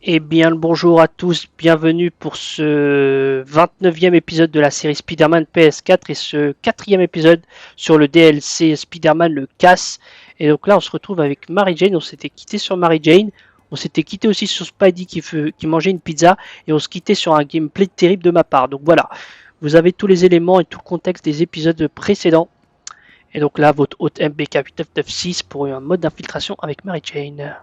Eh bien, le bonjour à tous, bienvenue pour ce 29e épisode de la série Spider-Man PS4 et ce 4e épisode sur le DLC Spider-Man le Casse. Et donc là, on se retrouve avec Mary Jane, on s'était quitté sur Mary Jane, on s'était quitté aussi sur Spidey qui mangeait une pizza, et on se quittait sur un gameplay terrible de ma part. Donc voilà, vous avez tous les éléments et tout le contexte des épisodes précédents. Et donc là, votre hôte MBK8996 pour un mode d'infiltration avec Mary Jane.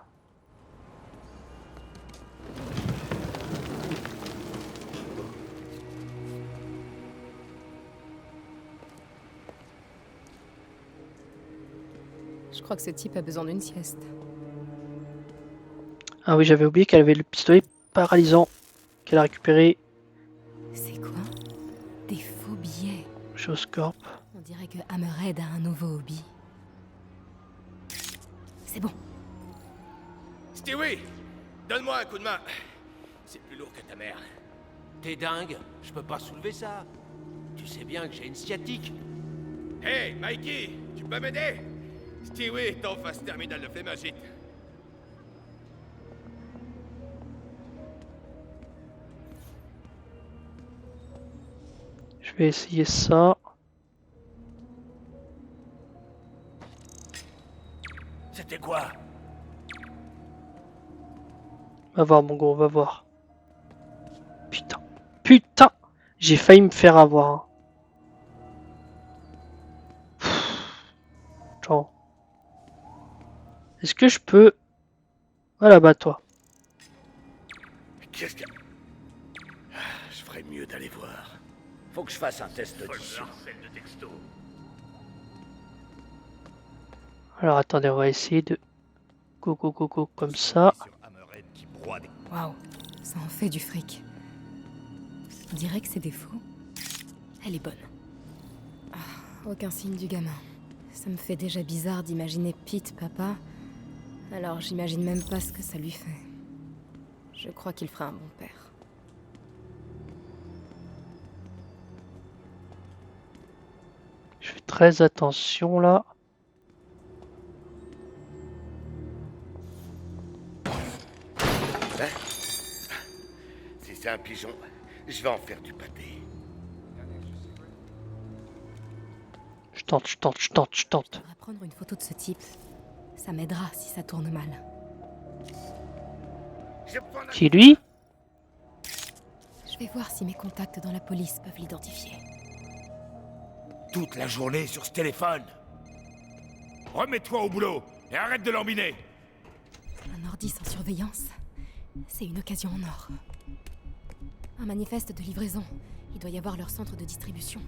Je crois que ce type a besoin d'une sieste. Ah oui, j'avais oublié qu'elle avait le pistolet paralysant qu'elle a récupéré C'est quoi? Des faux billets. chez Oscorp. On dirait que Hammerhead a un nouveau hobby. C'est bon. Stewie, donne-moi un coup de main. C'est plus lourd que ta mère. T'es dingue? Je peux pas soulever ça. Tu sais bien que j'ai une sciatique. Hey, Mikey, tu peux m'aider? Stewie est en face terminale de Flémingite. Je vais essayer ça. C'était quoi? Va voir mon gros, va voir. Putain. Putain. J'ai failli me faire avoir. Genre. Est-ce que je peux... Voilà, bah toi. Qu'est-ce que... Je ferais mieux d'aller voir. Faut que je fasse un test d'audition. de texto. Alors attendez, on va essayer de... Go, go, go, go, comme ça. Waouh, ça en fait du fric. On dirait que c'est des faux. Elle est bonne. Ah, aucun signe du gamin. Ça me fait déjà bizarre d'imaginer Pete, papa. Alors j'imagine même pas ce que ça lui fait. Je crois qu'il fera un bon père. Je fais très attention là. Si c'est un pigeon, je vais en faire du pâté. Je tente, je tente, je tente, je tente. Je devrais prendre une photo de ce type. Ça m'aidera si ça tourne mal. Qui lui? Je vais voir si mes contacts dans la police peuvent l'identifier. Toute la journée sur ce téléphone. Remets-toi au boulot et arrête de lambiner. Un ordi sans surveillance, c'est une occasion en or. Un manifeste de livraison. Il doit y avoir leur centre de distribution.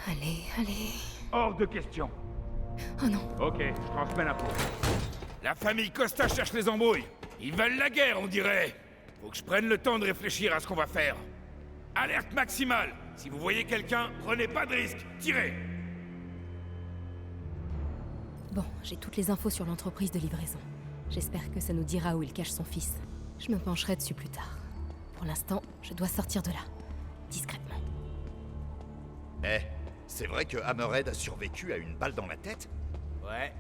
Allez, allez. Hors de question. Oh non, Ok, je transmets l'info. La famille Costa cherche les embrouilles. Ils veulent la guerre, on dirait. Faut que je prenne le temps de réfléchir à ce qu'on va faire. Alerte maximale. Si vous voyez quelqu'un, prenez pas de risque. Tirez. bon, j'ai toutes les infos sur l'entreprise de livraison. J'espère que ça nous dira où il cache son fils. Je me pencherai dessus plus tard. Pour l'instant, je dois sortir de là. Discrètement. Eh, c'est vrai que Hammerhead a survécu à une balle dans la tête? Ouais.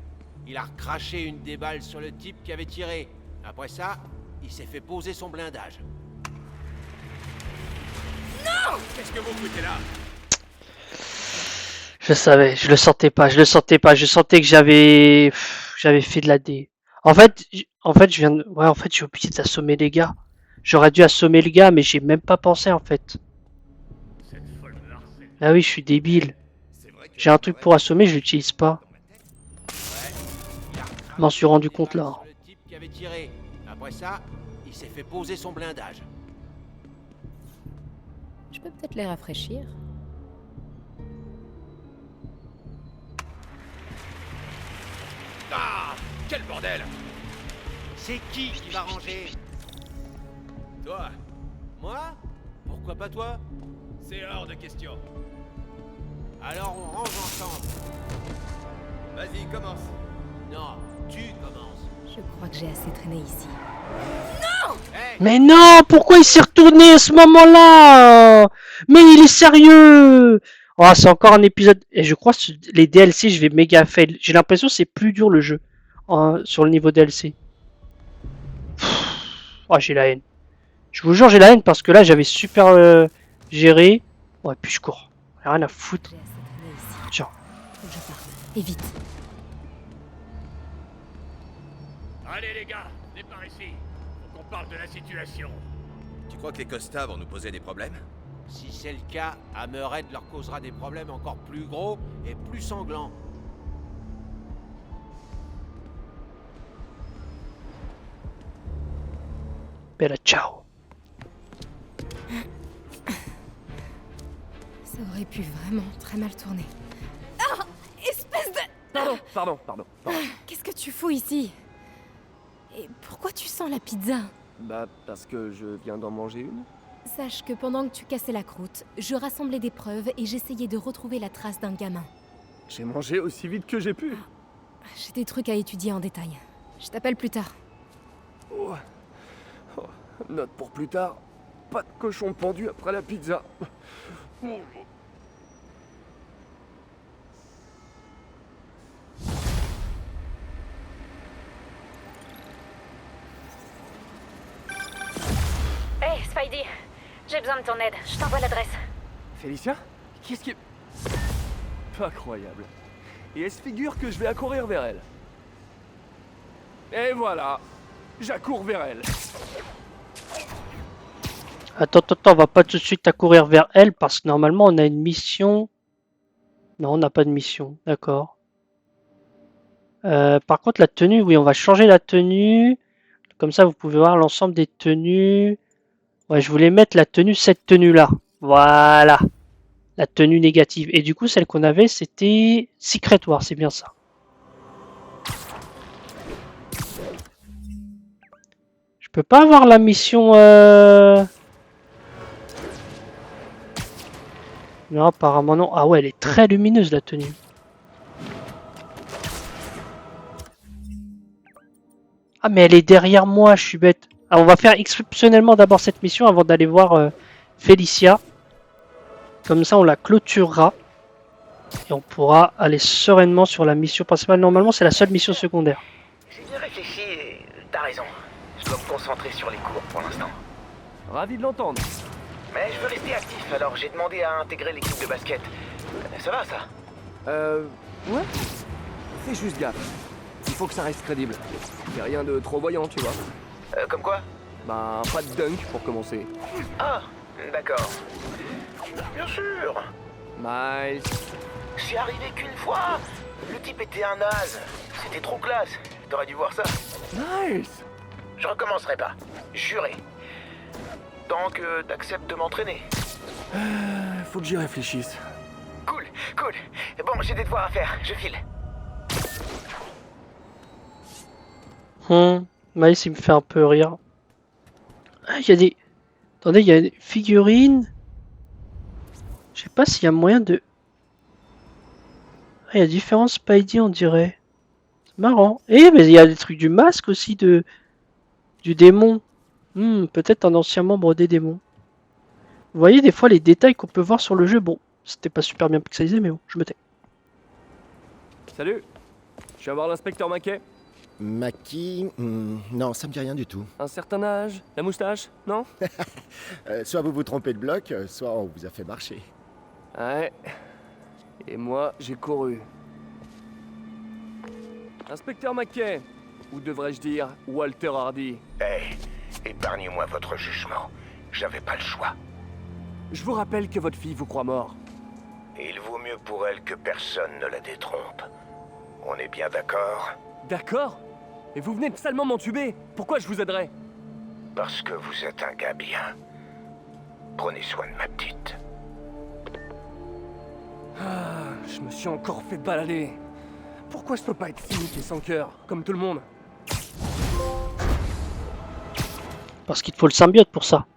Il a recraché une des balles sur le type qui avait tiré. Après ça, il s'est fait poser son blindage. Qu'est-ce que vous foutez là? Je savais, je le sentais pas, je le sentais pas, je sentais que j'avais fait de la D. En fait, je viens de... Ouais, en fait, j'ai oublié d'assommer les gars. J'aurais dû assommer le gars, mais j'ai même pas pensé, en fait. Ah oui, je suis débile. C'est vrai que J'ai un truc pour Hammerhead assommer, je l'utilise pas. dans la tête. Il a Je m'en suis rendu recraché compte des là. balles sur le type qui avait tiré. Après ça, il s'est fait poser son blindage. Je peux peut-être les rafraîchir. Ah, quel bordel. C'est qui va ranger? Toi, Moi? Pourquoi pas toi? c'est hors de question. Alors on range ensemble. Vas-y, commence. Non, tu commences. Je crois que j'ai assez traîné ici. Hey, Mais non, pourquoi il s'est retourné à ce moment-là? Mais il est sérieux? Oh, c'est encore un épisode. Et je crois que les DLC, je vais méga fail. J'ai l'impression que c'est plus dur le jeu sur le niveau DLC. Oh, j'ai la haine. Je vous jure, j'ai la haine parce que là, j'avais super géré. Ouais, puis je cours. Rien à foutre. J'ai assez traîné ici. Tiens. Faut que je parte. Et vite. Allez les gars, venez par ici. Faut qu'on parle de la situation. Tu crois que les Costa vont nous poser des problèmes? Si c'est le cas, Hammerhead leur causera des problèmes encore plus gros et plus sanglants. Bella ciao. Ça aurait pu vraiment très mal tourner. Ah, espèce de... Pardon. Qu'est-ce que tu fous ici? Et pourquoi tu sens la pizza? Bah, parce que je viens d'en manger une. Sache que pendant que tu cassais la croûte, je rassemblais des preuves et j'essayais de retrouver la trace d'un gamin. J'ai mangé aussi vite que j'ai pu. J'ai des trucs à étudier en détail. Je t'appelle plus tard. Oh. Note pour plus tard. Pas de cochon pendu après la pizza. Hey, Spidey, j'ai besoin de ton aide. Je t'envoie l'adresse. Félicia? Qu'est-ce qui... Pas croyable. Et elle se figure que je vais accourir vers elle. Et voilà. J'accours vers elle. Attends, on va pas tout de suite accourir vers elle parce que normalement on a une mission. Non, on n'a pas de mission, d'accord. Par contre, la tenue, oui, on va changer la tenue. Comme ça, vous pouvez voir l'ensemble des tenues. Ouais, je voulais mettre la tenue, cette tenue-là. Voilà. La tenue négative. Et du coup, celle qu'on avait, c'était Secret War, c'est bien ça. Je peux pas avoir la mission... Non, apparemment non. Ah ouais, elle est très lumineuse, la tenue. Ah, mais elle est derrière moi, je suis bête. Alors, on va faire exceptionnellement d'abord cette mission avant d'aller voir Félicia. Comme ça, on la clôturera. Et on pourra aller sereinement sur la mission principale. Normalement, c'est la seule mission secondaire. J'ai bien réfléchi et t'as raison. Je dois me concentrer sur les cours pour l'instant. Ravi de l'entendre. Mais je veux rester actif, alors j'ai demandé à intégrer l'équipe de basket. Ça va, ça? Ouais. Fais juste gaffe. Il faut que ça reste crédible. Y'a rien de trop voyant, tu vois. Comme quoi? Bah, pas de dunk pour commencer. Ah, d'accord. Bien sûr. Miles. C'est arrivé qu'une fois. Le type était un naze. C'était trop classe. T'aurais dû voir ça. Miles. Je recommencerai pas. Juré. Tant que t'acceptes de m'entraîner. Faut que j'y réfléchisse. Cool. Bon, j'ai des devoirs à faire. Je file. Miles, il me fait un peu rire. Ah, il y a des... Attendez, il y a des figurines. Je sais pas s'il y a moyen de... Ah, il y a différents Spidey, on dirait. C'est marrant. Eh, mais il y a des trucs du masque aussi, du démon. Peut-être un ancien membre des démons. Vous voyez des fois les détails qu'on peut voir sur le jeu. Bon, c'était pas super bien pixelisé, mais bon, je me tais. Salut. Je viens voir l'inspecteur Mackay. Mackie, non, ça me dit rien du tout. Un certain âge, la moustache, non? Soit vous vous trompez de bloc, soit on vous a fait marcher. Ouais. Et moi, j'ai couru. Inspecteur Mackay. Ou devrais-je dire Walter Hardy. Hey, épargnez-moi votre jugement. J'avais pas le choix. Je vous rappelle que votre fille vous croit mort. Et il vaut mieux pour elle que personne ne la détrompe. On est bien d'accord? D'accord? Et vous venez de salement m'entuber. Pourquoi je vous aiderais? Parce que vous êtes un gars bien. Prenez soin de ma petite. Ah, je me suis encore fait balader. Pourquoi je peux pas être cynique et sans cœur, comme tout le monde? Parce qu'il te faut le symbiote pour ça.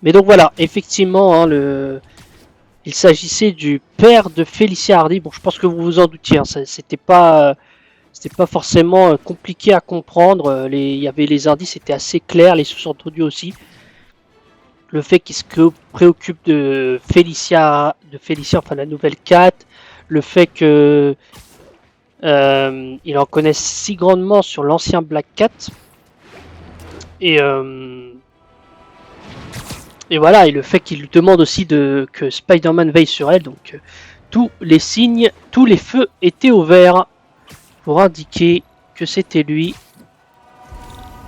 Mais donc voilà, effectivement, hein, il s'agissait du père de Félicia Hardy. Bon, je pense que vous vous en doutiez, hein, c'était pas forcément compliqué à comprendre. Il y avait les indices, c'était assez clair, les sous-entendus aussi. Le fait qu'il se préoccupe de Félicia, enfin la nouvelle Cat, le fait que il en connaisse si grandement sur l'ancien Black Cat. Et Et voilà, et le fait qu'il lui demande aussi que Spider-Man veille sur elle, donc tous les signes, tous les feux étaient au vert pour indiquer que c'était lui.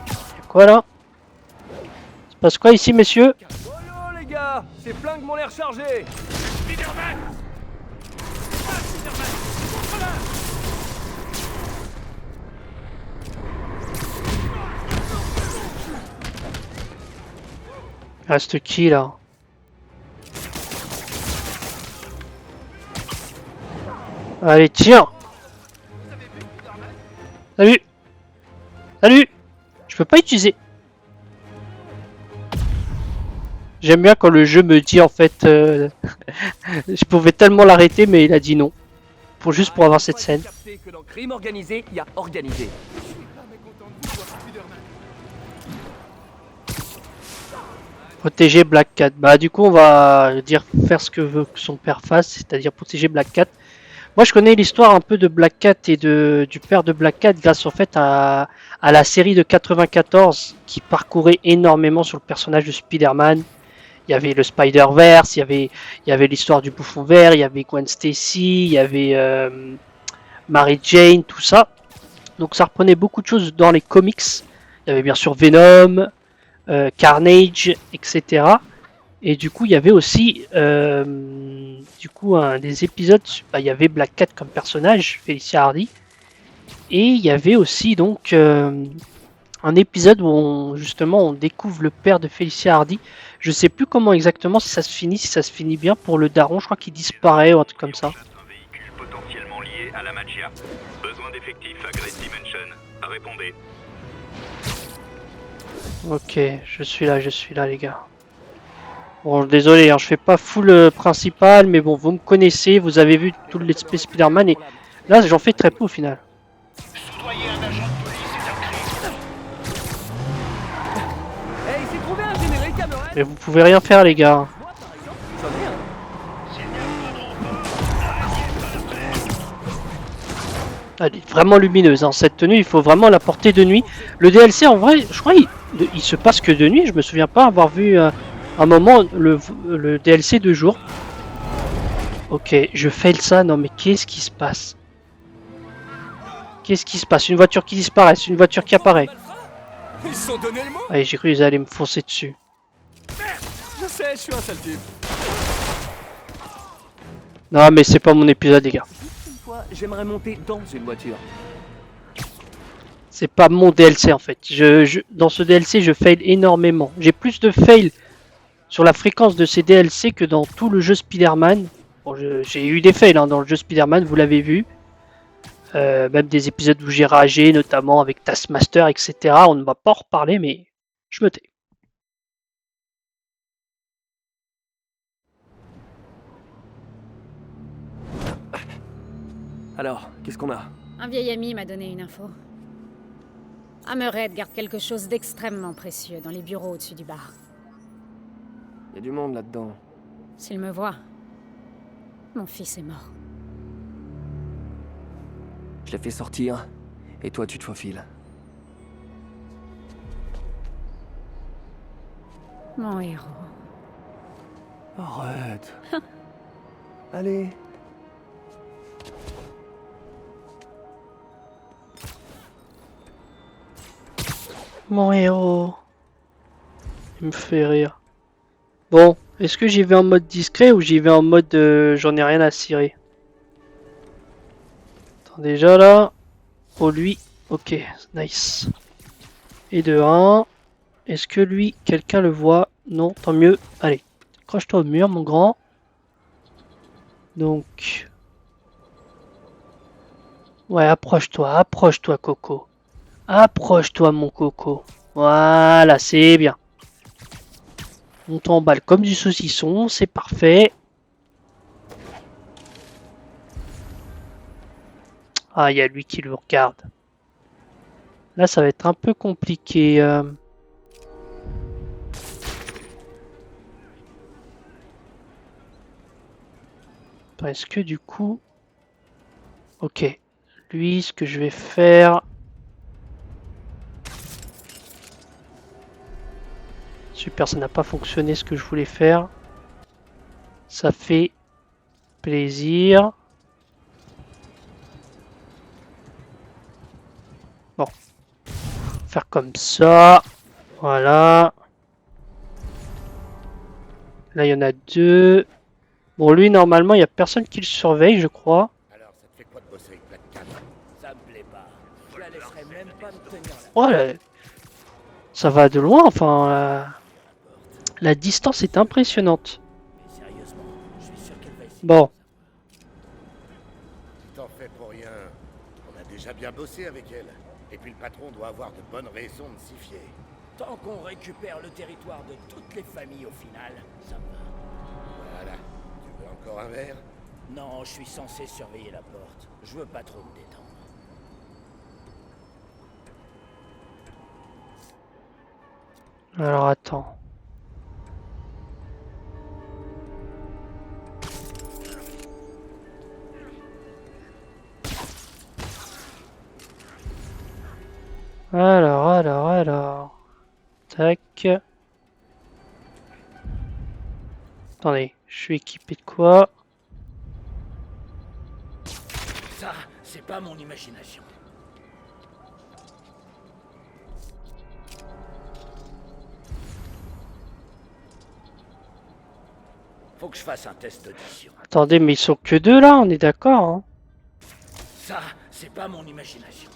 Y'a quoi là? Il se passe quoi ici, messieurs? Oh les gars, ces flingues m'ont l'air chargées. Spider-Man! Ah, Spider-Man! Contre-la! Reste qui là? Allez, tiens! Salut! Salut! Je peux pas utiliser. J'aime bien quand le jeu me dit en fait. Je pouvais tellement l'arrêter, mais il a dit non. Juste pour avoir cette scène. Que dans crime organisé, il y a organisé. Protéger Black Cat. Bah du coup on va faire ce que veut que son père fasse, c'est-à-dire protéger Black Cat. Moi je connais l'histoire un peu de Black Cat et du père de Black Cat grâce en fait à la série de 94 qui parcourait énormément sur le personnage de Spider-Man. Il y avait le Spider-Verse, il y avait l'histoire du bouffon vert, il y avait Gwen Stacy, il y avait Mary Jane, tout ça. Donc ça reprenait beaucoup de choses dans les comics. Il y avait bien sûr Venom, Carnage, etc. Et du coup, il y avait aussi un des épisodes, il y avait Black Cat comme personnage, Felicia Hardy. Et il y avait aussi donc un épisode où on découvre le père de Felicia Hardy. Je sais plus comment exactement si ça se finit bien pour le daron, je crois qu'il disparaît ou un truc comme ça. Un véhicule potentiellement lié à la Magia. Besoin d'effectifs à Great Dimension. Répondez. Ok, je suis là les gars. Bon, désolé, hein, je fais pas full principal, mais bon, vous me connaissez, vous avez vu tout l'espèce Spider-Man et là j'en fais très peu au final. Soudoyer un agent de police est un crime. Hey, il s'est trouvé un générique à Noël. Mais vous pouvez rien faire les gars. Moi, par exemple, j'en ai un. Elle est vraiment lumineuse, hein. Cette tenue, il faut vraiment la porter de nuit. Le DLC, en vrai, je crois il se passe que de nuit. Je me souviens pas avoir vu un moment le DLC de jour. Ok, je fail ça. Non, mais qu'est-ce qui se passe? Qu'est-ce qui se passe? Une voiture qui disparaît, une voiture qui apparaît. Ils se sont donné le mot. Allez, j'ai cru qu'ils allaient me foncer dessus. Je sais, je suis un sale type. Non, mais c'est pas mon épisode, les gars. Une fois, j'aimerais monter dans une voiture. C'est pas mon DLC en fait. Dans ce DLC, je fail énormément. J'ai plus de fail sur la fréquence de ces DLC que dans tout le jeu Spider-Man. Bon, j'ai eu des fails hein, dans le jeu Spider-Man, vous l'avez vu. Même des épisodes où j'ai ragé, notamment avec Taskmaster, etc. On ne va pas en reparler, mais je me tais. Alors, qu'est-ce qu'on a? Un vieil ami m'a donné une info. Hammerhead garde quelque chose d'extrêmement précieux dans les bureaux au-dessus du bar. Il y a du monde là-dedans. S'il me voit, mon fils est mort. Je l'ai fait sortir, et toi tu te faufiles. Mon héros. Arrête. Allez. Mon héros. Il me fait rire. Bon, est-ce que j'y vais en mode discret ou j'y vais en mode j'en ai rien à cirer? Attends, déjà là. Oh lui. Ok, nice. Et de 1. Est-ce que lui, quelqu'un le voit? Non, tant mieux. Allez, accroche-toi au mur, mon grand. Donc... Ouais, approche-toi, Coco. Approche-toi, mon Coco. Voilà, c'est bien. On t'emballe comme du saucisson, c'est parfait. Ah, il y a lui qui le regarde. Là, ça va être un peu compliqué. Est-ce que du coup... Ok. Lui, ce que je vais faire... super, ça n'a pas fonctionné ce que je voulais faire. Ça fait plaisir. Bon. Faire comme ça. Voilà. Là, il y en a deux. Bon, lui, normalement, il n'y a personne qui le surveille, je crois. Alors, ça te fait quoi de bosser avec Black Cat? Ça me plaît pas. Je la laisserai même pas me tenir là. Ouais, ça va de loin, enfin. La distance est impressionnante. Mais sérieusement, je suis sûr qu'elle va essayer. Bon. T'en fais pour rien. On a déjà bien bossé avec elle. Et puis le patron doit avoir de bonnes raisons de s'y fier. Tant qu'on récupère le territoire de toutes les familles au final, ça me va. Voilà. Tu veux encore un verre? Non, je suis censé surveiller la porte. Je veux pas trop me détendre. Alors, attends. Alors. Tac. Attendez, je suis équipé de quoi? Ça, c'est pas mon imagination. Faut que je fasse un test d'audition. Attendez, mais ils sont que deux là, on est d'accord, hein? Ça, c'est pas mon imagination.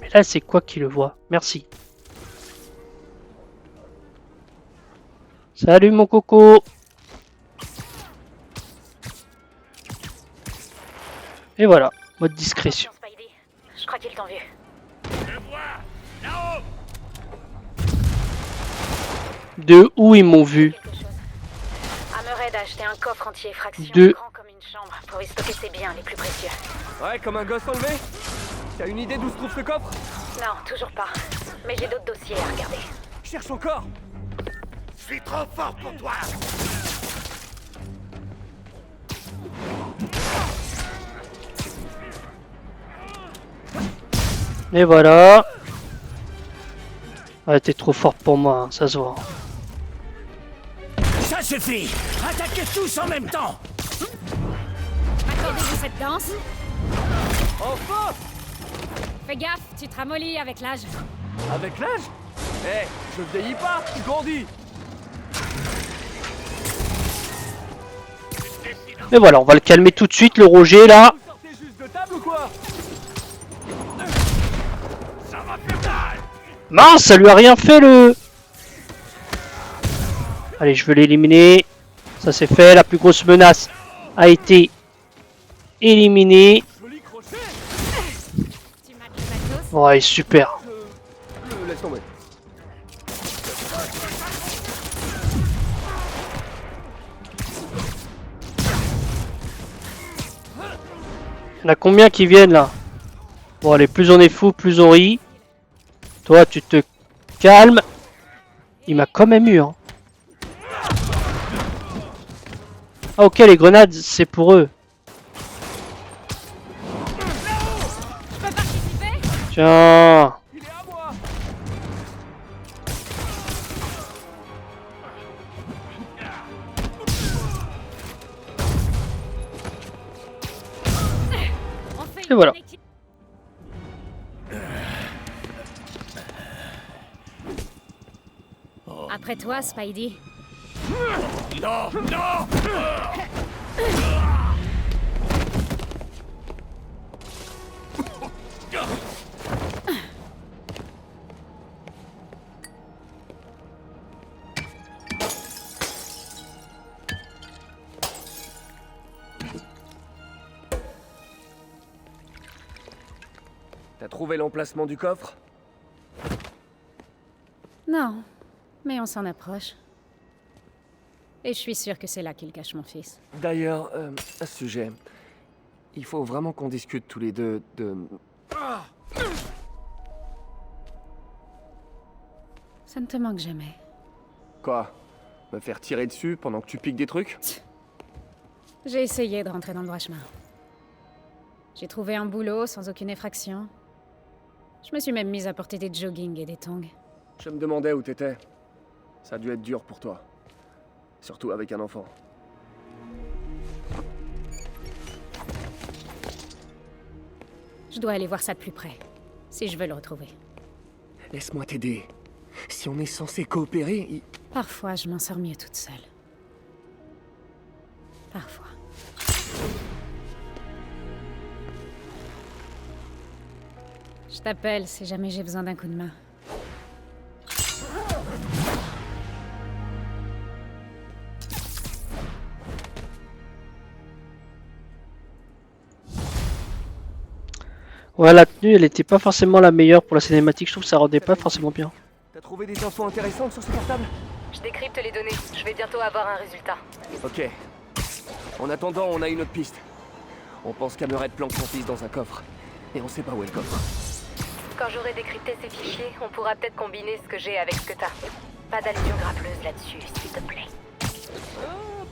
Mais là, c'est quoi qui le voit? Merci. Salut mon coco. Et voilà, mode discrétion. Spidey, je crois qu'ils t'ont vu. Je vois. Là-haut. De où ils m'ont vu? Quelque chose. Hammerhead a acheté un coffre anti-effraction De- grand comme une chambre pour y stocker ses biens les plus précieux. Ouais, comme un gosse enlevé. T'as une idée d'où se trouve ce coffre? Non, toujours pas. Mais j'ai d'autres dossiers à regarder. Cherche encore. Je suis trop fort pour toi. Et voilà. Ouais, t'es trop fort pour moi, hein, ça se voit. Ça suffit. Attaquez tous en même temps. Accordez-vous cette danse. Enfin. Fais gaffe, tu te ramollis avec l'âge. Avec l'âge? Eh, je vieillis pas, je grandis. Et voilà, on va le calmer tout de suite, le Roger là. Vous sortez juste de table ou quoi? Ça va faire mal. Mince, ça lui a rien fait le... Allez, je veux l'éliminer. Ça c'est fait, la plus grosse menace a été éliminée. Joli crochet. Tu mates le matos. Ouais, super. Laisse tomber. Il y en a combien qui viennent là? Bon allez, plus on est fou, plus on rit. Toi, tu te calmes. Il m'a quand même eu, hein. Ah ok, les grenades, c'est pour eux. Je peux participer? Tiens. Il est à moi. On fait Et voilà. une équipe. Après toi, Spidey. Non, non. T'as trouvé l'emplacement du coffre? Non, mais on s'en approche. Et je suis sûre que c'est là qu'il cache mon fils. D'ailleurs, à ce sujet, il faut vraiment qu'on discute tous les deux de... Ça ne te manque jamais. Quoi? Me faire tirer dessus pendant que tu piques des trucs? J'ai essayé de rentrer dans le droit chemin. J'ai trouvé un boulot sans aucune effraction. Je me suis même mise à porter des jogging et des tongs. Je me demandais où t'étais. Ça a dû être dur pour toi. Surtout avec un enfant. Je dois aller voir ça de plus près, si je veux le retrouver. Laisse-moi t'aider. Si on est censé coopérer, Parfois, je m'en sors mieux toute seule. Parfois. Je t'appelle si jamais j'ai besoin d'un coup de main. Ouais, la tenue, elle était pas forcément la meilleure pour la cinématique. Je trouve que ça rendait pas forcément bien. T'as trouvé des infos intéressantes sur ce portable? Je décrypte les données. Je vais bientôt avoir un résultat. Ok. En attendant, on a une autre piste. On pense qu'Hammerhead planque son fils dans un coffre. Et on sait pas où est le coffre. Quand j'aurai décrypté ces fichiers, on pourra peut-être combiner ce que j'ai avec ce que t'as. Pas d'allusion grappleuse là-dessus, s'il te plaît.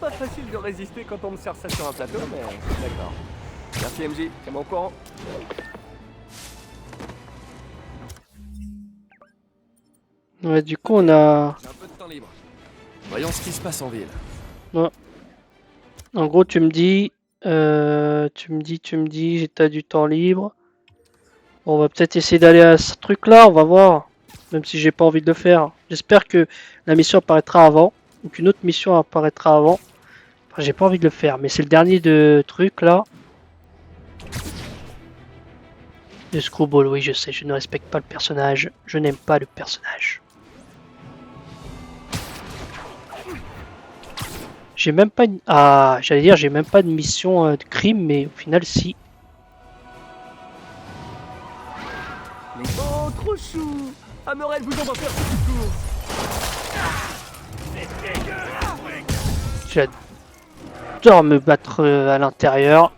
Pas facile de résister quand on me sert ça sur un plateau, mais d'accord. Merci MJ, tiens-moi au courant. Ouais, du coup, on a... J'ai un peu de temps libre. Voyons ce qui se passe en ville. Ouais. En gros, tu me dis, t'as du temps libre. Bon, on va peut-être essayer d'aller à ce truc-là, on va voir. Même si j'ai pas envie de le faire. J'espère que la mission apparaîtra avant, ou qu'une autre mission apparaîtra avant. Enfin, j'ai pas envie de le faire, mais c'est le dernier de truc là. Le Screwball, oui, je sais, je ne respecte pas le personnage. Je n'aime pas le personnage. J'ai même pas une... Ah, j'allais dire, j'ai même pas de mission de crime, mais au final, si. Oh, trop chou! Hammerhead vous envoie faire ce discours! J'adore me battre à l'intérieur.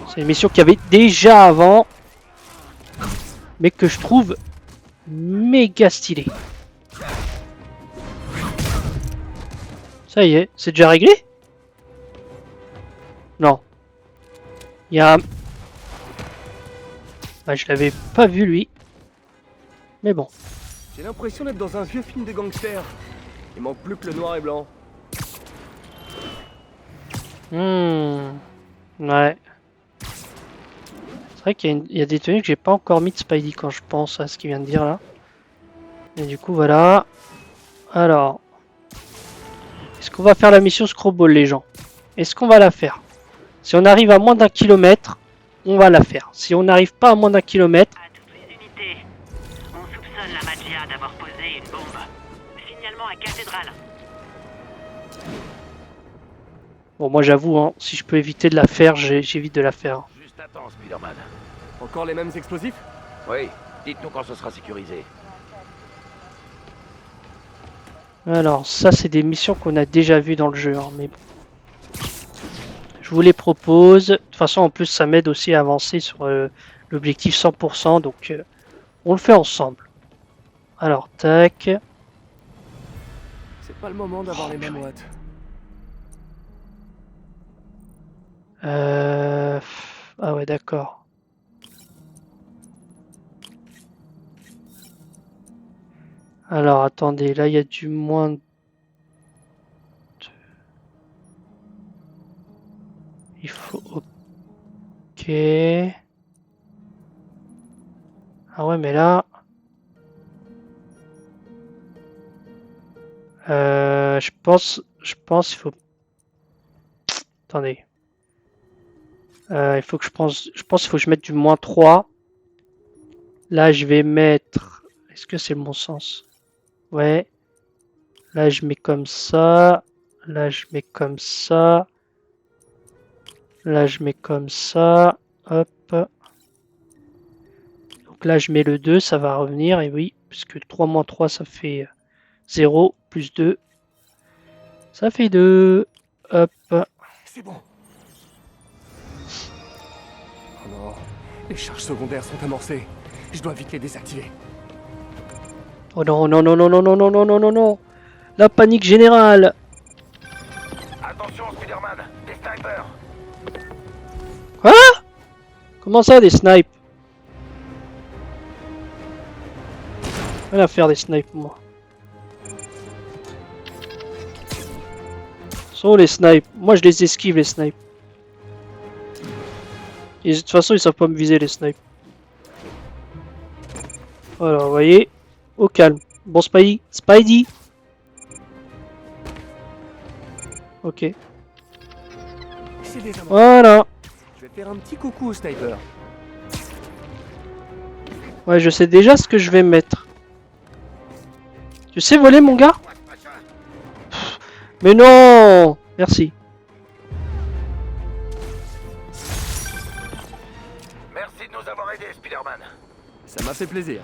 C'est une mission qu'il y avait déjà avant, mais que je trouve méga stylée. Ça y est, c'est déjà réglé? Non. Il y a un... Ah, je l'avais pas vu lui. Mais bon. J'ai l'impression d'être dans un vieux film de gangsters. Il manque plus que le noir et blanc. Ouais. C'est vrai qu'il y a des tenues que j'ai pas encore mis de Spidey quand je pense à ce qu'il vient de dire là. Et du coup voilà. Alors. Est-ce qu'on va faire la mission Screwball les gens? Est-ce qu'on va la faire? Si on arrive à moins d'1 kilomètre, on va la faire. Si on n'arrive pas à moins d'1 kilomètre... À toutes les unités, on soupçonne la Magia d'avoir posé une bombe. Signalement à cathédrale. Bon moi j'avoue, hein, si je peux éviter de la faire, j'évite de la faire. Juste attends, Spider-Man. Encore les mêmes explosifs? Oui, dites-nous quand ce sera sécurisé. Alors ça c'est des missions qu'on a déjà vues dans le jeu, hein, mais bon. Je vous les propose. De toute façon en plus ça m'aide aussi à avancer sur l'objectif 100%, donc on le fait ensemble. Alors tac. C'est pas le moment d'avoir les mêmes watts. Ah ouais d'accord. Alors attendez, là il y a du moins de... Il faut... Ok. Ah ouais mais là... je pense il faut... Attendez. Il faut que je pense qu'il faut que je mette du moins 3. Là je vais mettre... Est-ce que c'est le bon sens? Ouais. Là je mets comme ça. Là je mets comme ça. Là je mets comme ça. Hop. Donc là je mets le 2, ça va revenir. Et oui, puisque 3 moins 3 ça fait 0. Plus 2. Ça fait 2. Hop. C'est bon. Oh non. Les charges secondaires sont amorcées. Je dois vite les désactiver. Oh non, non, non, non, non, non, non, non, non, non, non. La panique générale. Attention, Spider-Man, des snipers. Quoi? Comment ça, des snipes? Rien à faire des snipes, moi. Sont les snipes. Moi, je les esquive, les snipes. Et de toute façon, ils savent pas me viser, les snipes. Voilà, vous voyez. Au calme. Bon, Spidey. Spidey. Ok. C'est déjà mort. Voilà. Je vais faire un petit coucou au sniper. Ouais, je sais déjà ce que je vais mettre. Tu sais voler, mon gars? Pff, mais non! Merci. Merci de nous avoir aidés, Spider-Man. Ça m'a fait plaisir.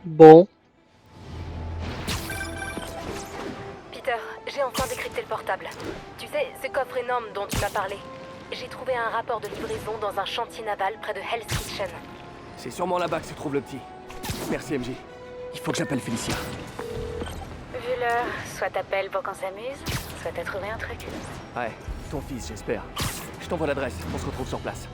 Bon. Peter, j'ai enfin décrypté le portable. Tu sais, ce coffre énorme dont tu m'as parlé. J'ai trouvé un rapport de livraison dans un chantier naval près de Hell's Kitchen. C'est sûrement là-bas que se trouve le petit. Merci MJ. Il faut que j'appelle Félicia. Vu l'heure, soit t'appelles pour qu'on s'amuse, soit t'as trouvé un truc. Ouais, ton fils, j'espère. Je t'envoie l'adresse, on se retrouve sur place.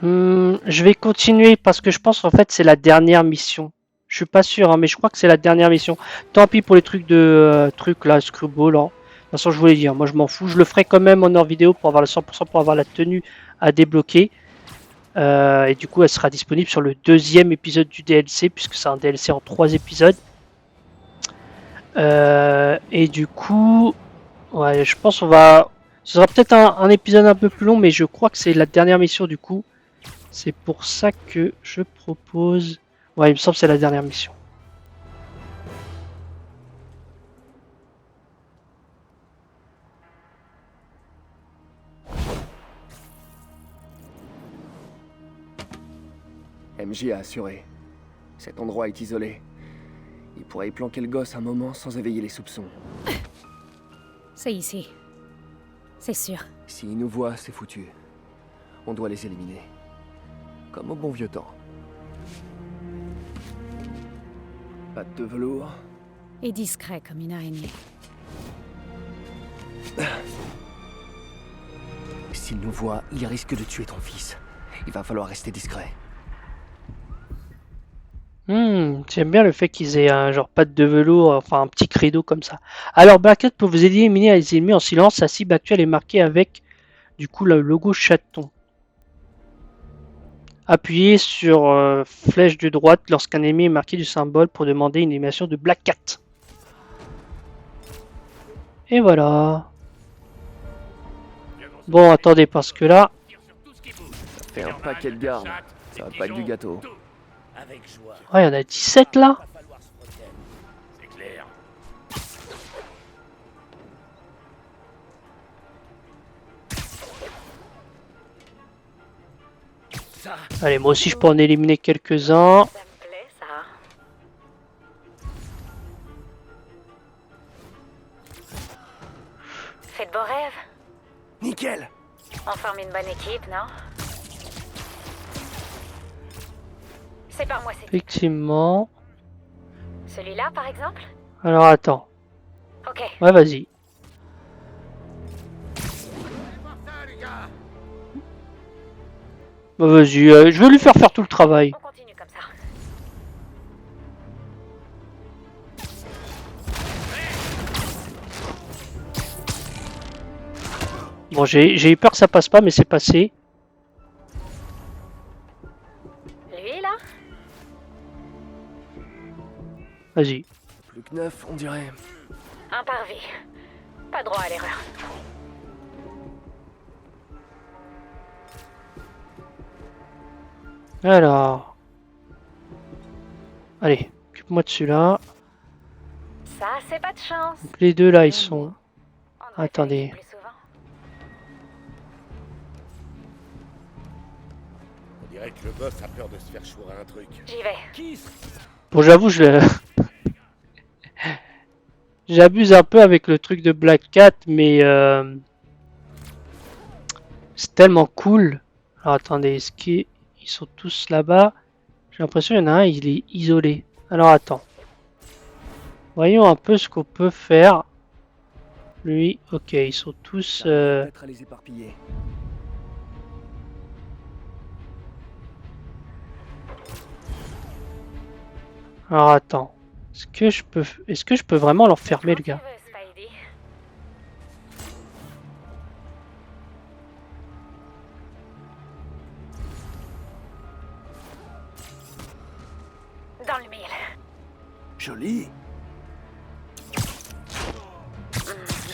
Je vais continuer parce que je pense en fait c'est la dernière mission. Je suis pas sûr, hein, mais je crois que c'est la dernière mission. Tant pis pour les trucs de trucs là, Screwball. Hein. De toute façon, je voulais dire, moi je m'en fous. Je le ferai quand même en hors vidéo pour avoir le 100% pour avoir la tenue à débloquer. Et du coup, elle sera disponible sur le deuxième épisode du DLC puisque c'est un DLC en 3 épisodes. Et du coup, ouais, je pense on va. Ce sera peut-être un épisode un peu plus long, mais je crois que c'est la dernière mission du coup. C'est pour ça que je propose... Ouais, il me semble que c'est la dernière mission. MJ a assuré. Cet endroit est isolé. Il pourrait y planquer le gosse un moment sans éveiller les soupçons. C'est ici. C'est sûr. S'ils nous voient, c'est foutu. On doit les éliminer. Comme au bon vieux temps. Pas de velours. Et discret comme une araignée. S'ils nous voient, ils risquent de tuer ton fils. Il va falloir rester discret. J'aime bien le fait qu'ils aient un genre patte de velours, enfin un petit credo comme ça. Alors Black Cat peut vous aider à éliminer les ennemis en silence. Sa cible actuelle est marquée avec du coup le logo chaton. Appuyez sur flèche de droite lorsqu'un ennemi est marqué du symbole pour demander une animation de Black Cat. Et voilà. Bon, attendez, parce que là... Ça fait un paquet de gardes. Ça va pas être du gâteau. Ouais, il y en a 17 là. C'est clair. Allez, moi aussi je peux en éliminer quelques-uns. Ça me plaît, ça. Faites beaux rêves. Nickel! On forme une bonne équipe, non? C'est par moi, c'est... Effectivement. Celui-là, par exemple? Alors attends. Ok. Ouais, vas-y. Bah, vas-y, je vais lui faire tout le travail. On continue comme ça. Bon, j'ai eu peur que ça passe pas, mais c'est passé. Lui, là? Vas-y. Plus que 9, on dirait. Un parvis. Pas droit à l'erreur. Alors. Allez, occupe-moi de celui-là. Ça, c'est pas de chance. Donc, les deux là, ils sont... On devrait Attendez. vérifier plus souvent. On dirait que le boss a peur de se faire chourer un truc. J'y vais. Bon, j'avoue, j'abuse un peu avec le truc de Black Cat, mais c'est tellement cool. Alors attendez, est-ce qu'ils sont tous là-bas? J'ai l'impression qu'il y en a un, il est isolé. Alors attends. Voyons un peu ce qu'on peut faire. Lui, ok, ils sont tous... Peut-être à les éparpiller. Alors attends. Est-ce que je peux vraiment l'enfermer le gars? Dans le mille. Joli.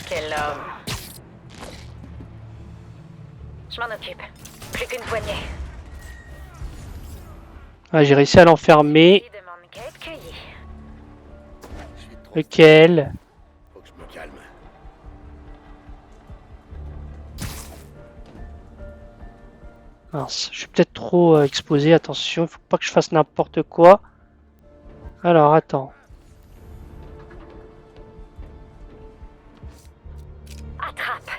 Quel homme. Je m'en occupe. Plus qu'une poignée. Ah, j'ai réussi à l'enfermer. Il demande qu'à être cueilli. Lequel? Faut que je me calme. Mince, je suis peut-être trop exposé, attention, il faut pas que je fasse n'importe quoi. Alors, attends. Attrape.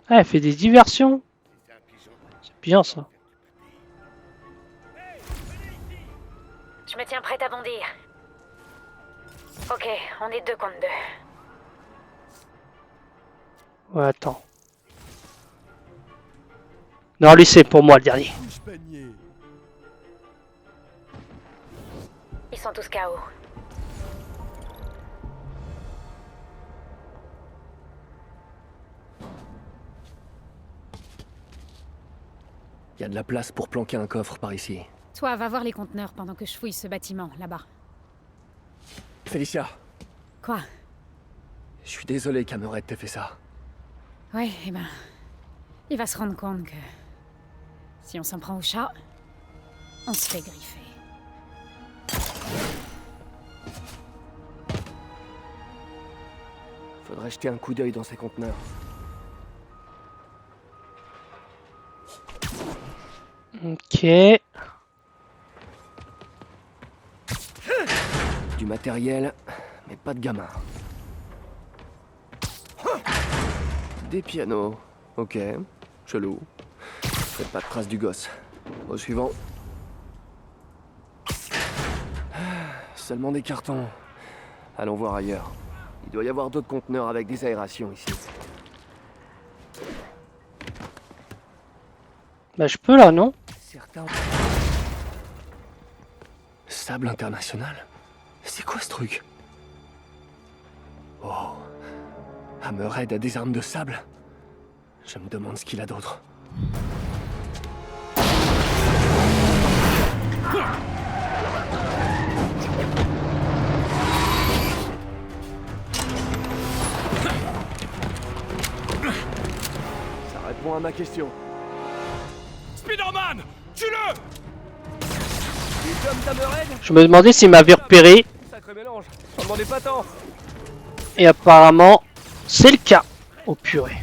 Ah, elle fait des diversions. C'est bien ça. Je me tiens prête à bondir. Ok, on est 2 contre 2. Ouais, attends. Non, lui, c'est pour moi le dernier. Ils sont tous KO. Il y a de la place pour planquer un coffre par ici. Toi, va voir les conteneurs pendant que je fouille ce bâtiment, là-bas. Félicia, Quoi? je suis désolé qu'Amered t'ait fait ça. Ouais, eh ben... Il va se rendre compte que... Si on s'en prend au chat, on se fait griffer. Faudrait jeter un coup d'œil dans ces conteneurs. Ok. Du matériel, mais pas de gamins. Des pianos. Ok, chelou. Faites pas de trace du gosse. Au suivant. Seulement des cartons. Allons voir ailleurs. Il doit y avoir d'autres conteneurs avec des aérations ici. Bah, je peux là, non? Certains... Sable international? C'est quoi ce truc? Oh... Hammerhead a des armes de sable? Je me demande ce qu'il a d'autre. Ça répond à ma question. Spider-Man! Tue-le! Les hommes d'Hammerhead? Je me demandais s'il m'avait repéré. Sacré mélange, j'en demandais pas tant. Et apparemment, c'est le cas. Oh purée.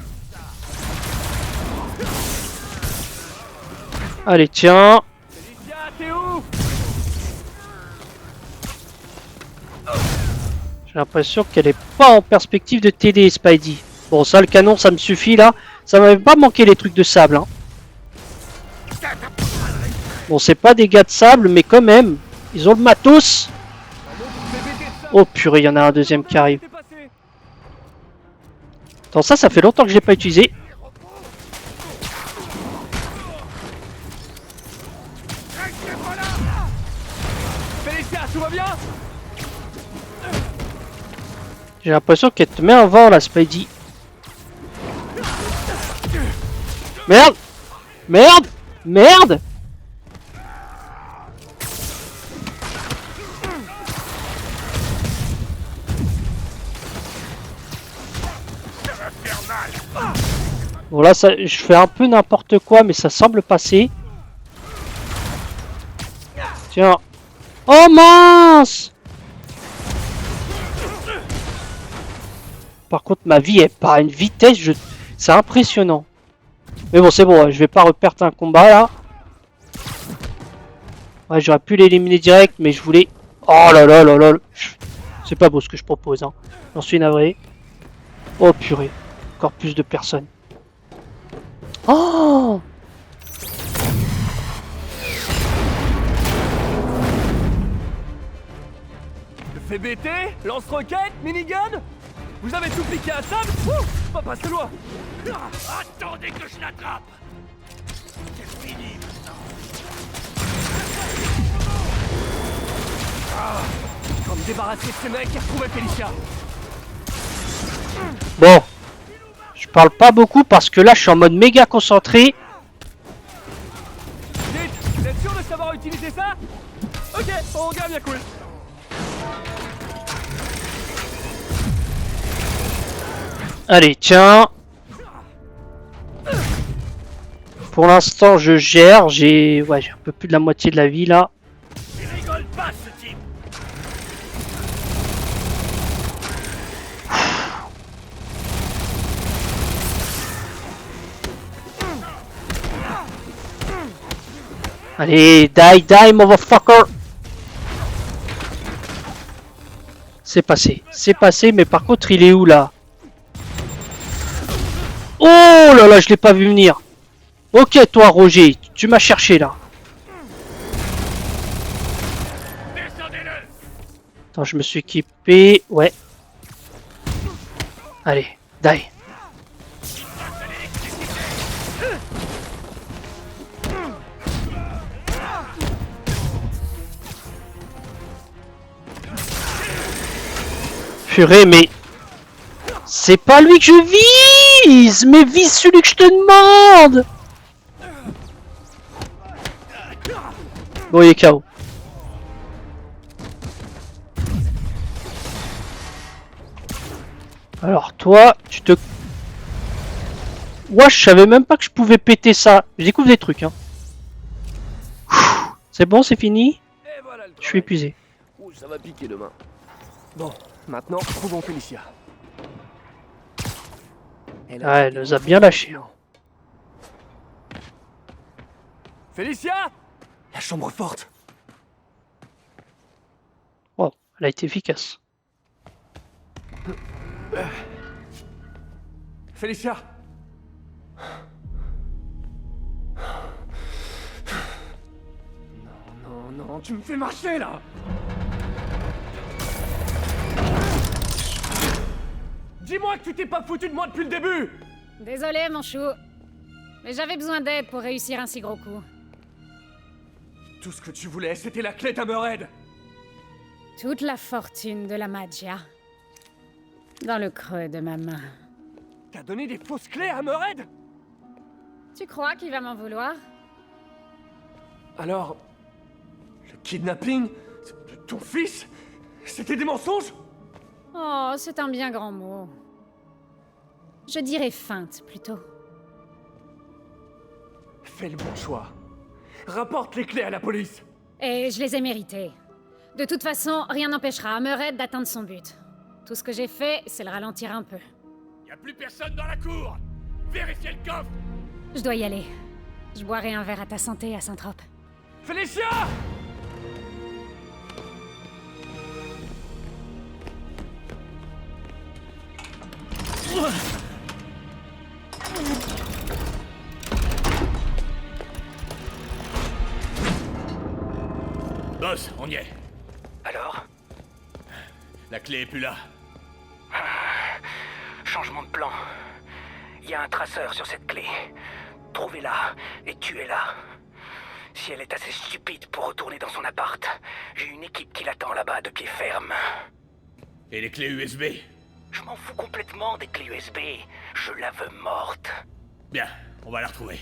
Allez, tiens. Félicia, t'es où? J'ai l'impression qu'elle est pas en perspective de t'aider, Spidey. Bon, ça, le canon, ça me suffit là. Ça m'avait pas manqué les trucs de sable. Hein. Bon, c'est pas des gars de sable, mais quand même, ils ont le matos. Oh purée, il y en a un deuxième qui arrive. Attends, ça fait longtemps que je l'ai pas utilisé. Félicia, tout va bien? J'ai l'impression qu'elle te met un vent là, Spidey. Merde! Merde! Merde! Bon là, ça, je fais un peu n'importe quoi, mais ça semble passer. Tiens. Oh mince! Par contre, ma vie est pas à une vitesse, c'est impressionnant. Mais bon, c'est bon, je vais pas reperdre un combat là. Ouais, j'aurais pu l'éliminer direct, mais je voulais... Oh là là là là. C'est pas beau ce que je propose, hein. J'en suis navré. Oh purée. Encore plus de personnes. VBT, lance-roquette, minigun. Vous avez tout piqué à table. Pas passer loin. Attendez que je l'attrape. C'est fini maintenant. Comme débarrasser de ces mecs et retrouver Felicia. Bon. Je parle pas beaucoup parce que là, je suis en mode méga concentré. Dites, vous êtes sûr de savoir utiliser ça? Ok, on regarde bien cool. Allez, tiens. Pour l'instant, je gère. J'ai un peu plus de la moitié de la vie là. Il rigole pas ce type. Allez, die, motherfucker. C'est passé, mais par contre, il est où là? Oh là là, je l'ai pas vu venir. Ok, toi, Roger, tu m'as cherché là. Attends, je me suis équipé. Ouais. Allez, die. Purée, mais c'est pas lui que je vise, mais vise celui que je te demande. Bon, il est KO. Alors toi, tu te... Ouais, je savais même pas que je pouvais péter ça. Je découvre des trucs, hein. C'est bon, c'est fini. Voilà je suis épuisé. Ouh, ça va piquer demain. Bon, maintenant, trouvons Felicia. Elle nous a bien lâché. Felicia! La chambre forte. Wow, elle a été efficace. Felicia! Non, tu me fais marcher là! Dis-moi que tu t'es pas foutu de moi depuis le début! Désolé, mon chou. Mais j'avais besoin d'aide pour réussir un si gros coup. Tout ce que tu voulais, c'était la clé d'Hammerhead! Toute la fortune de la magia. Dans le creux de ma main. T'as donné des fausses clés à Hammerhead? Tu crois qu'il va m'en vouloir? Alors... le kidnapping de ton fils? C'était des mensonges? Oh, c'est un bien grand mot. Je dirais feinte, plutôt. Fais le bon choix. Rapporte les clés à la police. Et je les ai méritées. De toute façon, rien n'empêchera Hammerhead d'atteindre son but. Tout ce que j'ai fait, c'est le ralentir un peu. Y a plus personne dans la cour. Vérifiez le coffre. Je dois y aller. Je boirai un verre à ta santé, à Saint-Trope. Felicia! Boss, on y est. Alors? La clé est plus là. Changement de plan. Il y a un traceur sur cette clé. Trouvez-la et tuez-la. Si elle est assez stupide pour retourner dans son appart, j'ai une équipe qui l'attend là-bas de pied ferme. Et les clés USB? Je m'en fous complètement des clés USB. Je la veux morte. Bien, on va la retrouver.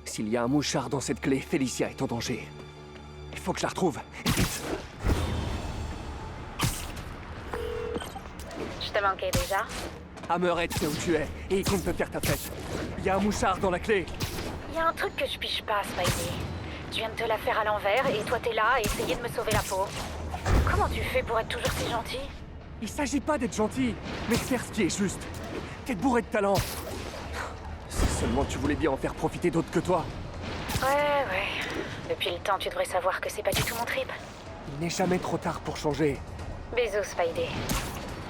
S'il y a un mouchard dans cette clé, Felicia est en danger. Il faut que je la retrouve. Et vite. Je te manquais déjà. Hammerhead sait où tu es, et il compte te faire ta fête. Il y a un mouchard dans la clé. Il y a un truc que je piche pas, Spidey. Tu viens de te la faire à l'envers et toi t'es là à essayer de me sauver la peau. Comment tu fais pour être toujours si gentil? Il s'agit pas d'être gentil, mais de faire ce qui est juste. T'es bourré de talent. Si seulement tu voulais bien en faire profiter d'autres que toi. Ouais. Depuis le temps, tu devrais savoir que c'est pas du tout mon trip. Il n'est jamais trop tard pour changer. Bisous, Spidey.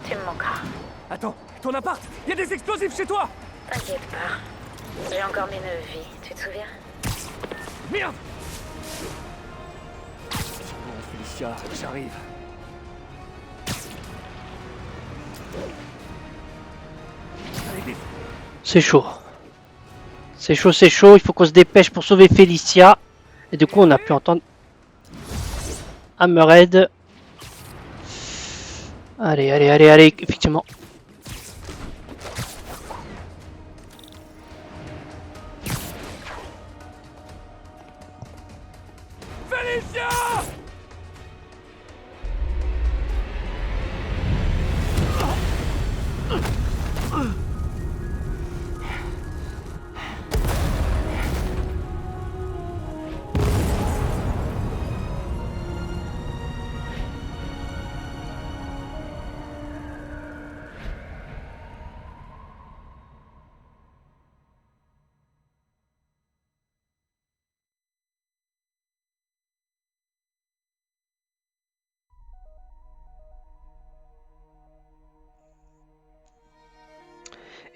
Tu me manqueras. Attends, ton appart! Il y a des explosifs chez toi! T'inquiète pas. J'ai encore mes 9 vies, tu te souviens? Merde! Félicia, j'arrive. C'est chaud. C'est chaud, c'est chaud. Il faut qu'on se dépêche pour sauver Félicia. Et du coup, on a pu entendre Hammerhead. Allez, allez, allez, allez. Effectivement. Félicia!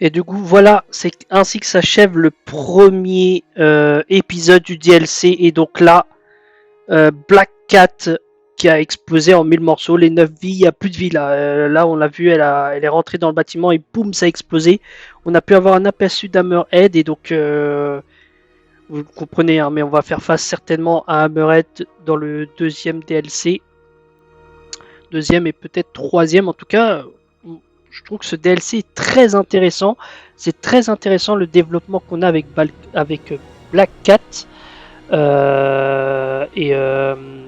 Et du coup, voilà, c'est ainsi que s'achève le premier épisode du DLC. Et donc là, Black Cat qui a explosé en 1000 morceaux, les 9 vies, il n'y a plus de vie là. Là, on l'a vu, elle est rentrée dans le bâtiment et boum, ça a explosé. On a pu avoir un aperçu d'Hammerhead et donc, vous le comprenez, hein, mais on va faire face certainement à Hammerhead dans le deuxième DLC. Deuxième et peut-être troisième, en tout cas. Je trouve que ce DLC est très intéressant. C'est très intéressant le développement qu'on a avec Black Cat.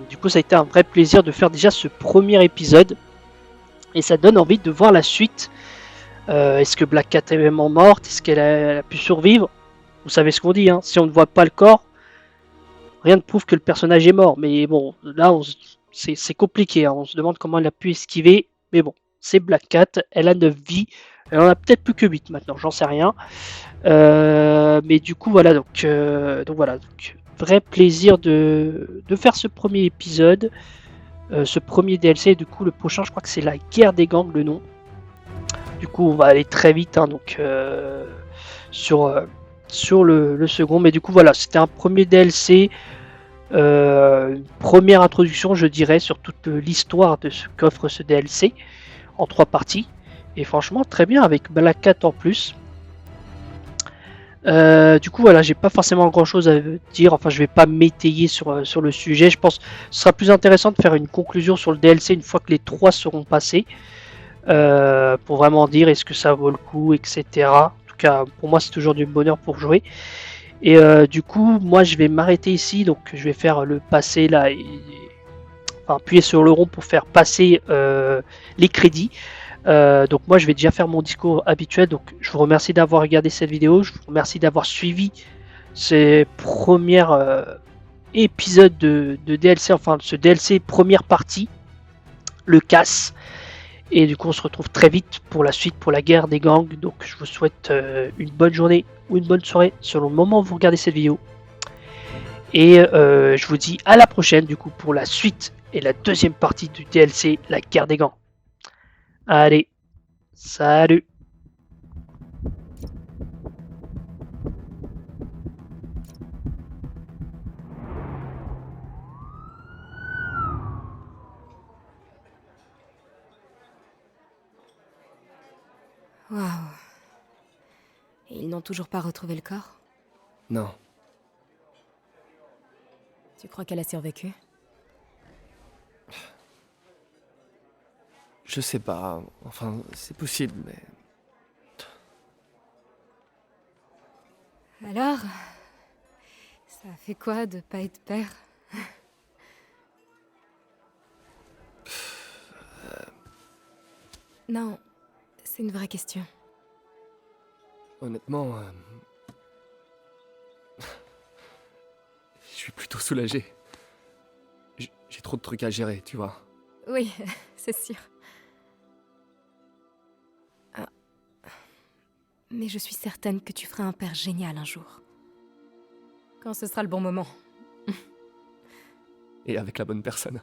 Du coup, ça a été un vrai plaisir de faire déjà ce premier épisode. Et ça donne envie de voir la suite. Est-ce que Black Cat est vraiment morte? Est-ce qu'elle a pu survivre? Vous savez ce qu'on dit, hein. Si on ne voit pas le corps, rien ne prouve que le personnage est mort. Mais bon, là, c'est compliqué. Hein. On se demande comment elle a pu esquiver. Mais bon. C'est Black Cat, elle a 9 vies, elle en a peut-être plus que 8 maintenant, j'en sais rien. Mais du coup, voilà, donc vrai plaisir de faire ce premier épisode, ce premier DLC. Du coup, le prochain, je crois que c'est la guerre des gangs, le nom. Du coup, on va aller très vite, hein, donc sur le second. Mais du coup, voilà, c'était un premier DLC. Première introduction, je dirais, sur toute l'histoire de ce qu'offre ce DLC. En 3 parties et franchement très bien avec Black Cat en plus. Du coup voilà, j'ai pas forcément grand chose à dire, enfin je vais pas m'étayer sur le sujet. Je pense que ce sera plus intéressant de faire une conclusion sur le DLC une fois que les 3 seront passés, pour vraiment dire est-ce que ça vaut le coup, etc. En tout cas pour moi c'est toujours du bonheur pour jouer. Et du coup moi je vais m'arrêter ici, donc je vais faire le passé là et appuyer sur le rond pour faire passer les crédits. Donc moi je vais déjà faire mon discours habituel. Donc je vous remercie d'avoir regardé cette vidéo, je vous remercie d'avoir suivi ces premiers épisodes de DLC, enfin ce DLC première partie, le casse. Et du coup on se retrouve très vite pour la suite, pour la guerre des gangs. Donc je vous souhaite une bonne journée ou une bonne soirée selon le moment où vous regardez cette vidéo. Et je vous dis à la prochaine du coup pour la suite et la deuxième partie du DLC, la guerre des gangs. Allez, salut! Waouh. Et ils n'ont toujours pas retrouvé le corps? Non. Tu crois qu'elle a survécu? Je sais pas, enfin, c'est possible, mais... Alors, ça fait quoi de pas être père? Non, c'est une vraie question. Honnêtement, je suis plutôt soulagé. J'ai trop de trucs à gérer, tu vois. Oui, c'est sûr. Ah. Mais je suis certaine que tu feras un père génial un jour. Quand ce sera le bon moment. Et avec la bonne personne.